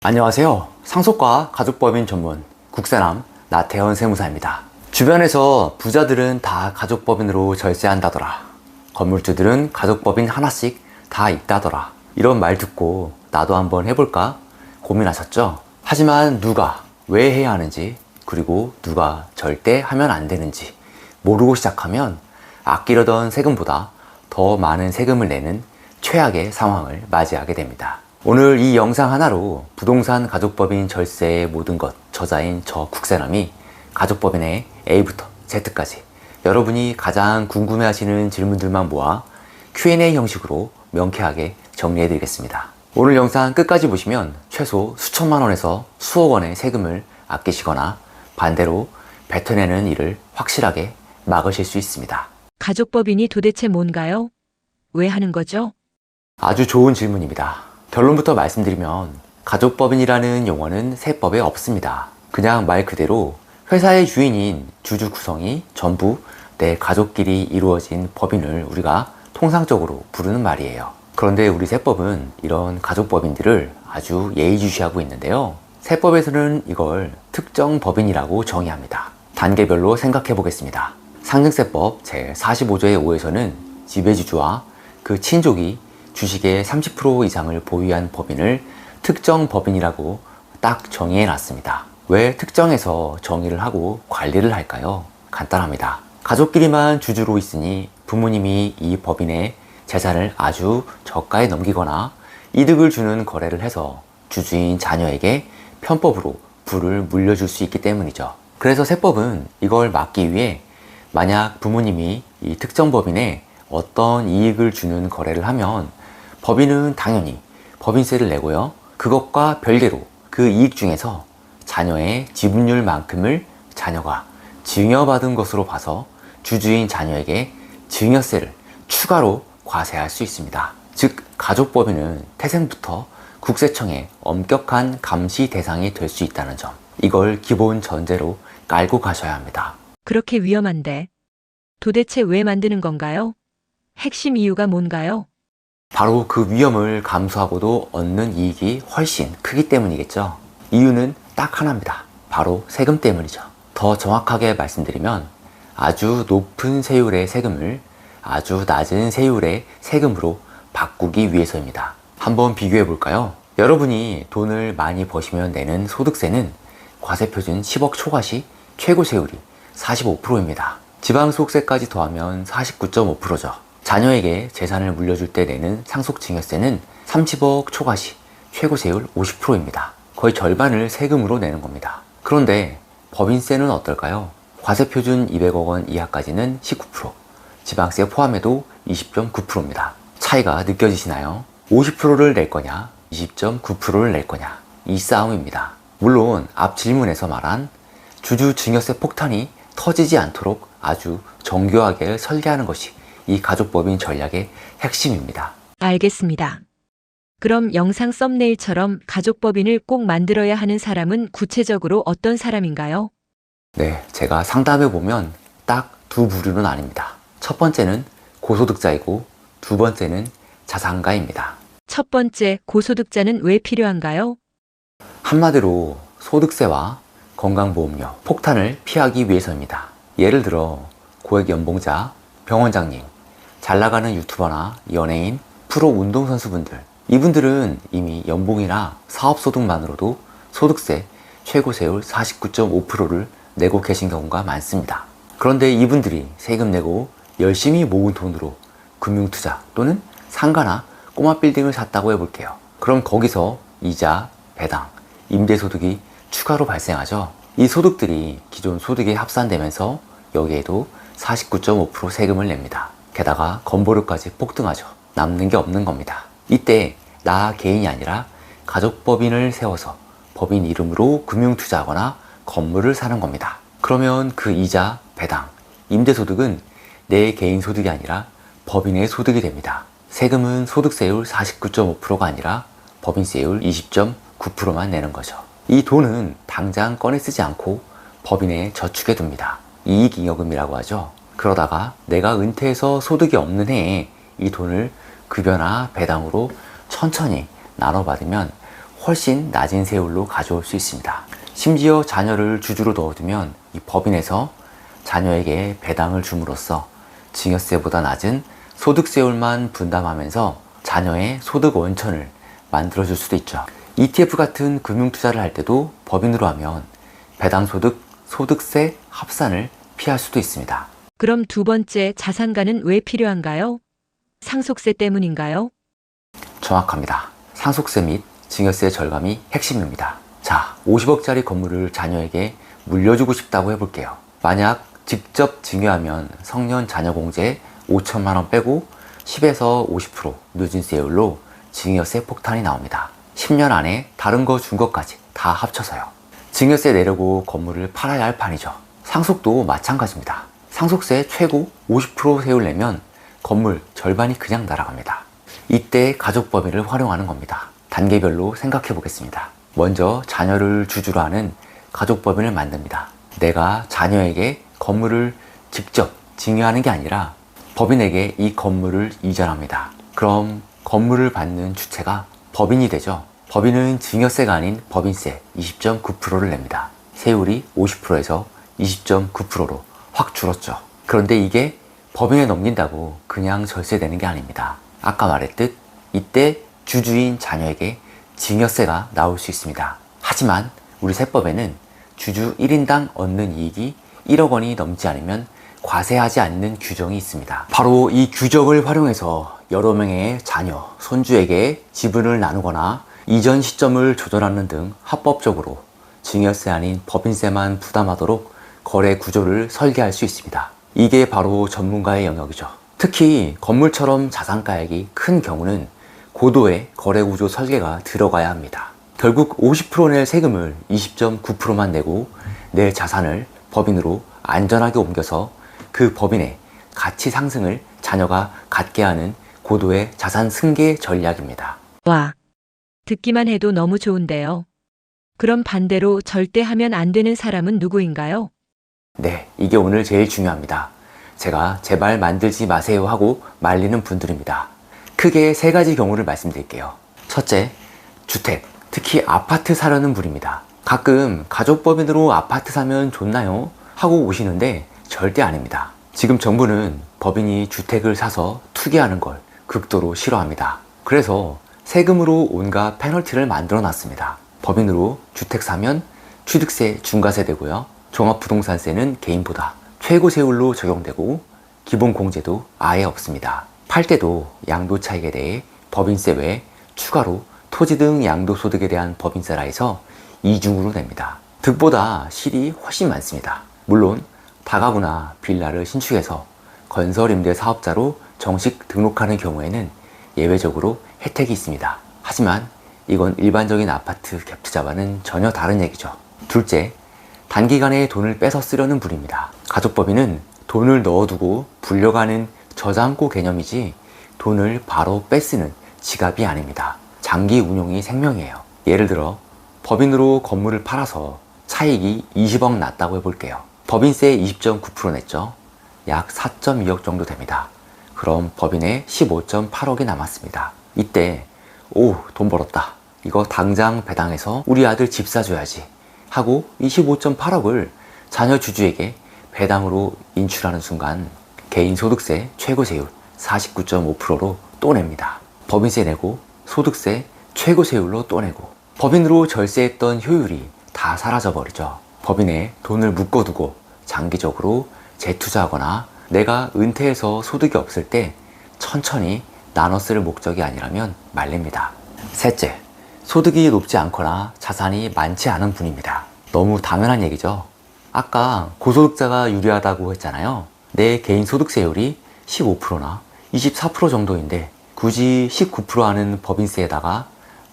안녕하세요. 상속과 가족법인 전문 국세남 나태현 세무사입니다. 주변에서 부자들은 다 가족법인으로 절세한다더라. 건물주들은 가족법인 하나씩 다 있다더라. 이런 말 듣고 나도 한번 해볼까 고민하셨죠? 하지만 누가 왜 해야 하는지, 그리고 누가 절대 하면 안 되는지 모르고 시작하면 아끼려던 세금보다 더 많은 세금을 내는 최악의 상황을 맞이하게 됩니다. 오늘 이 영상 하나로 부동산 가족법인 절세의 모든 것 저자인 저 국세남이 가족법인의 A부터 Z까지 여러분이 가장 궁금해하시는 질문들만 모아 Q&A 형식으로 명쾌하게 정리해 드리겠습니다. 오늘 영상 끝까지 보시면 최소 수천만 원에서 수억 원의 세금을 아끼시거나 반대로 뱉어내는 일을 확실하게 막으실 수 있습니다. 가족법인이 도대체 뭔가요? 왜 하는 거죠? 아주 좋은 질문입니다. 결론부터 말씀드리면 가족법인이라는 용어는 세법에 없습니다. 그냥 말 그대로 회사의 주인인 주주 구성이 전부 내 가족끼리 이루어진 법인을 우리가 통상적으로 부르는 말이에요. 그런데 우리 세법은 이런 가족법인들을 아주 예의주시하고 있는데요. 세법에서는 이걸 특정 법인이라고 정의합니다. 단계별로 생각해 보겠습니다. 상증세법 제45조의 5에서는 지배주주와 그 친족이 주식의 30% 이상을 보유한 법인을 특정 법인이라고 딱 정의해 놨습니다. 왜 특정해서 정의를 하고 관리를 할까요? 간단합니다. 가족끼리만 주주로 있으니 부모님이 이 법인의 재산을 아주 저가에 넘기거나 이득을 주는 거래를 해서 주주인 자녀에게 편법으로 부를 물려줄 수 있기 때문이죠. 그래서 세법은 이걸 막기 위해 만약 부모님이 이 특정 법인에 어떤 이익을 주는 거래를 하면 법인은 당연히 법인세를 내고요. 그것과 별개로 그 이익 중에서 자녀의 지분율만큼을 자녀가 증여받은 것으로 봐서 주주인 자녀에게 증여세를 추가로 과세할 수 있습니다. 즉, 가족법인은 태생부터 국세청의 엄격한 감시 대상이 될 수 있다는 점, 이걸 기본 전제로 깔고 가셔야 합니다. 그렇게 위험한데 도대체 왜 만드는 건가요? 핵심 이유가 뭔가요? 바로 그 위험을 감수하고도 얻는 이익이 훨씬 크기 때문이겠죠. 이유는 딱 하나입니다. 바로 세금 때문이죠. 더 정확하게 말씀드리면 아주 높은 세율의 세금을 아주 낮은 세율의 세금으로 바꾸기 위해서입니다. 한번 비교해 볼까요? 여러분이 돈을 많이 버시면 내는 소득세는 과세표준 10억 초과시 최고 세율이 45%입니다. 지방소득세까지 더하면 49.5%죠. 자녀에게 재산을 물려줄 때 내는 상속증여세는 30억 초과시 최고세율 50%입니다. 거의 절반을 세금으로 내는 겁니다. 그런데 법인세는 어떨까요? 과세표준 200억 원 이하까지는 19%, 지방세 포함해도 20.9%입니다. 차이가 느껴지시나요? 50%를 낼 거냐, 20.9%를 낼 거냐, 이 싸움입니다. 물론 앞 질문에서 말한 주주 증여세 폭탄이 터지지 않도록 아주 정교하게 설계하는 것이 이 가족법인 전략의 핵심입니다. 알겠습니다. 그럼 영상 썸네일처럼 가족법인을 꼭 만들어야 하는 사람은 구체적으로 어떤 사람인가요? 네, 제가 상담해 보면 딱 두 부류는 아닙니다. 첫 번째는 고소득자이고 두 번째는 자산가입니다. 첫 번째, 고소득자는 왜 필요한가요? 한마디로 소득세와 건강보험료 폭탄을 피하기 위해서입니다. 예를 들어 고액 연봉자, 병원장님, 잘 나가는 유튜버나 연예인, 프로 운동선수분들, 이분들은 이미 연봉이나 사업소득만으로도 소득세 최고세율 49.5%를 내고 계신 경우가 많습니다. 그런데 이분들이 세금 내고 열심히 모은 돈으로 금융투자 또는 상가나 꼬마 빌딩을 샀다고 해볼게요. 그럼 거기서 이자, 배당, 임대소득이 추가로 발생하죠. 이 소득들이 기존 소득에 합산되면서 여기에도 49.5% 세금을 냅니다. 게다가 건보료까지 폭등하죠. 남는 게 없는 겁니다. 이때 나 개인이 아니라 가족법인을 세워서 법인 이름으로 금융투자하거나 건물을 사는 겁니다. 그러면 그 이자, 배당, 임대소득은 내 개인 소득이 아니라 법인의 소득이 됩니다. 세금은 소득세율 49.5%가 아니라 법인세율 20.9%만 내는 거죠. 이 돈은 당장 꺼내 쓰지 않고 법인에 저축해 둡니다. 이익잉여금이라고 하죠. 그러다가 내가 은퇴해서 소득이 없는 해에 이 돈을 급여나 배당으로 천천히 나눠받으면 훨씬 낮은 세율로 가져올 수 있습니다. 심지어 자녀를 주주로 넣어두면 이 법인에서 자녀에게 배당을 줌으로써 증여세보다 낮은 소득세율만 분담하면서 자녀의 소득 원천을 만들어줄 수도 있죠. ETF 같은 금융투자를 할 때도 법인으로 하면 배당소득, 소득세 합산을 피할 수도 있습니다. 그럼 두 번째 자산가는 왜 필요한가요? 상속세 때문인가요? 정확합니다. 상속세 및 증여세 절감이 핵심입니다. 자, 50억짜리 건물을 자녀에게 물려주고 싶다고 해볼게요. 만약 직접 증여하면 성년 자녀 공제 5천만 원 빼고 10에서 50% 누진세율로 증여세 폭탄이 나옵니다. 10년 안에 다른 거 준 것까지 다 합쳐서요. 증여세 내려고 건물을 팔아야 할 판이죠. 상속도 마찬가지입니다. 상속세 최고 50% 세율 내면 건물 절반이 그냥 날아갑니다. 이때 가족법인을 활용하는 겁니다. 단계별로 생각해 보겠습니다. 먼저 자녀를 주주로 하는 가족법인을 만듭니다. 내가 자녀에게 건물을 직접 증여하는 게 아니라 법인에게 이 건물을 이전합니다. 그럼 건물을 받는 주체가 법인이 되죠. 법인은 증여세가 아닌 법인세 20.9%를 냅니다. 세율이 50%에서 20.9%로 확 줄었죠. 그런데 이게 법인에 넘긴다고 그냥 절세되는 게 아닙니다. 아까 말했듯 이때 주주인 자녀에게 증여세가 나올 수 있습니다. 하지만 우리 세법에는 주주 1인당 얻는 이익이 1억 원이 넘지 않으면 과세하지 않는 규정이 있습니다. 바로 이 규정을 활용해서 여러 명의 자녀, 손주에게 지분을 나누거나 이전 시점을 조절하는 등 합법적으로 증여세 아닌 법인세만 부담하도록 거래 구조를 설계할 수 있습니다. 이게 바로 전문가의 영역이죠. 특히 건물처럼 자산가액이 큰 경우는 고도의 거래 구조 설계가 들어가야 합니다. 결국 50%낼 세금을 20.9%만 내고 내 자산을 법인으로 안전하게 옮겨서 그 법인의 가치 상승을 자녀가 갖게 하는 고도의 자산 승계 전략입니다. 와, 듣기만 해도 너무 좋은데요. 그럼 반대로 절대 하면 안 되는 사람은 누구인가요? 네, 이게 오늘 제일 중요합니다. 제가 제발 만들지 마세요 하고 말리는 분들입니다. 크게 세 가지 경우를 말씀드릴게요. 첫째, 주택, 특히 아파트 사려는 분입니다. 가끔 가족법인으로 아파트 사면 좋나요? 하고 오시는데 절대 아닙니다. 지금 정부는 법인이 주택을 사서 투기하는 걸 극도로 싫어합니다. 그래서 세금으로 온갖 페널티를 만들어 놨습니다. 법인으로 주택 사면 취득세 중과세 되고요. 종합부동산세는 개인보다 최고 세율로 적용되고 기본 공제도 아예 없습니다. 팔 때도 양도 차익에 대해 법인세 외에 추가로 토지 등 양도소득에 대한 법인세라 해서 이중으로 냅니다. 득보다 실이 훨씬 많습니다. 물론 다가구나 빌라를 신축해서 건설임대 사업자로 정식 등록하는 경우에는 예외적으로 혜택이 있습니다. 하지만 이건 일반적인 아파트 갭 투자와는 전혀 다른 얘기죠. 둘째, 단기간에 돈을 뺏어 쓰려는 분입니다. 가족법인은 돈을 넣어두고 불려가는 저장고 개념이지 돈을 바로 뺏쓰는 지갑이 아닙니다. 장기 운용이 생명이에요. 예를 들어 법인으로 건물을 팔아서 차익이 20억 났다고 해볼게요. 법인세 20.9% 냈죠. 약 4.2억 정도 됩니다. 그럼 법인에 15.8억이 남았습니다. 이때 오, 돈 벌었다. 이거 당장 배당해서 우리 아들 집 사줘야지 하고 25.8억을 자녀 주주에게 배당으로 인출하는 순간 개인소득세 최고세율 49.5%로 또 냅니다. 법인세 내고 소득세 최고세율로 또 내고 법인으로 절세했던 효율이 다 사라져버리죠. 법인에 돈을 묶어두고 장기적으로 재투자하거나 내가 은퇴해서 소득이 없을 때 천천히 나눠 쓸 목적이 아니라면 말립니다. 셋째, 소득이 높지 않거나 자산이 많지 않은 분입니다. 너무 당연한 얘기죠. 아까 고소득자가 유리하다고 했잖아요. 내 개인 소득세율이 15%나 24% 정도인데 굳이 19% 하는 법인세에다가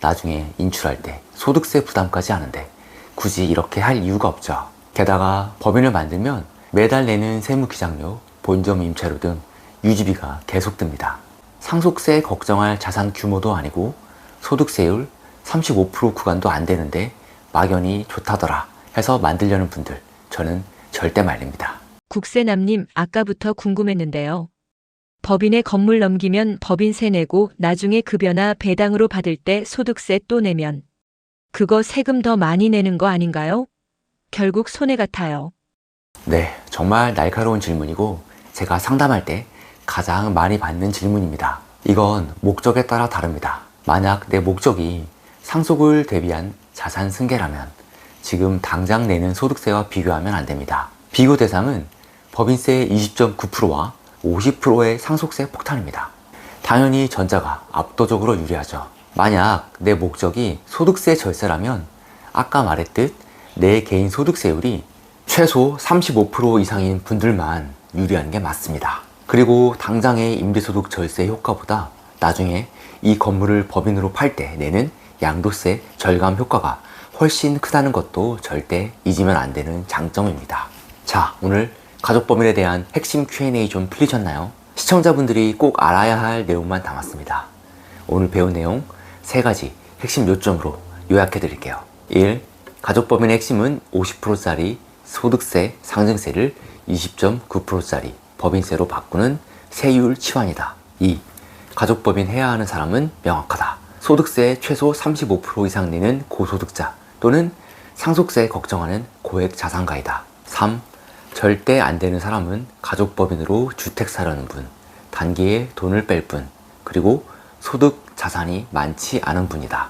나중에 인출할 때 소득세 부담까지 하는데 굳이 이렇게 할 이유가 없죠. 게다가 법인을 만들면 매달 내는 세무기장료, 본점 임차료 등 유지비가 계속 듭니다. 상속세 걱정할 자산 규모도 아니고 소득세율 35% 구간도 안 되는데 막연히 좋다더라 해서 만들려는 분들 저는 절대 말립니다. 국세남님, 아까부터 궁금했는데요. 법인에 건물 넘기면 법인세 내고 나중에 급여나 배당으로 받을 때 소득세 또 내면 그거 세금 더 많이 내는 거 아닌가요? 결국 손해 같아요. 네, 정말 날카로운 질문이고 제가 상담할 때 가장 많이 받는 질문입니다. 이건 목적에 따라 다릅니다. 만약 내 목적이 상속을 대비한 자산 승계라면 지금 당장 내는 소득세와 비교하면 안 됩니다. 비교 대상은 법인세 20.9%와 50%의 상속세 폭탄입니다. 당연히 전자가 압도적으로 유리하죠. 만약 내 목적이 소득세 절세라면 아까 말했듯 내 개인 소득세율이 최소 35% 이상인 분들만 유리한 게 맞습니다. 그리고 당장의 임대소득 절세 효과보다 나중에 이 건물을 법인으로 팔 때 내는 양도세 절감 효과가 훨씬 크다는 것도 절대 잊으면 안 되는 장점입니다. 자, 오늘 가족법인에 대한 핵심 Q&A 좀 풀리셨나요? 시청자분들이 꼭 알아야 할 내용만 담았습니다. 오늘 배운 내용 3가지 핵심 요점으로 요약해 드릴게요. 1. 가족법인의 핵심은 50%짜리 소득세 상증세를 20.9%짜리 법인세로 바꾸는 세율 치환이다. 2. 가족법인 해야 하는 사람은 명확하다. 소득세 최소 35% 이상 내는 고소득자 또는 상속세 걱정하는 고액 자산가이다. 3. 절대 안 되는 사람은 가족법인으로 주택 사려는 분, 단기에 돈을 뺄 분, 그리고 소득 자산이 많지 않은 분이다.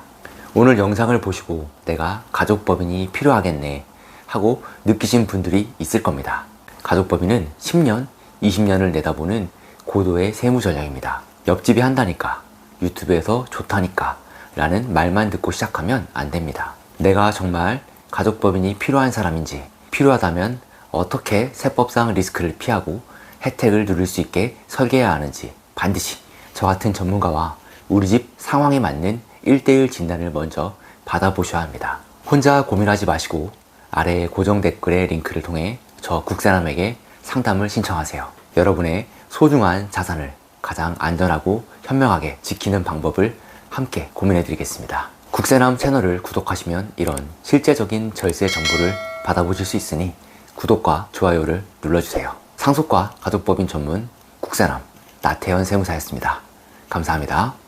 오늘 영상을 보시고 내가 가족법인이 필요하겠네 하고 느끼신 분들이 있을 겁니다. 가족법인은 10년, 20년을 내다보는 고도의 세무 전략입니다. 옆집이 한다니까, 유튜브에서 좋다니까 라는 말만 듣고 시작하면 안 됩니다. 내가 정말 가족법인이 필요한 사람인지, 필요하다면 어떻게 세법상 리스크를 피하고 혜택을 누릴 수 있게 설계해야 하는지 반드시 저 같은 전문가와 우리 집 상황에 맞는 1:1 진단을 먼저 받아보셔야 합니다. 혼자 고민하지 마시고 아래 고정 댓글의 링크를 통해 저 국세남에게 상담을 신청하세요. 여러분의 소중한 자산을 가장 안전하고 현명하게 지키는 방법을 함께 고민해 드리겠습니다. 국세남 채널을 구독하시면 이런 실제적인 절세 정보를 받아보실 수 있으니 구독과 좋아요를 눌러주세요. 상속과 가족법인 전문 국세남 나태현 세무사였습니다. 감사합니다.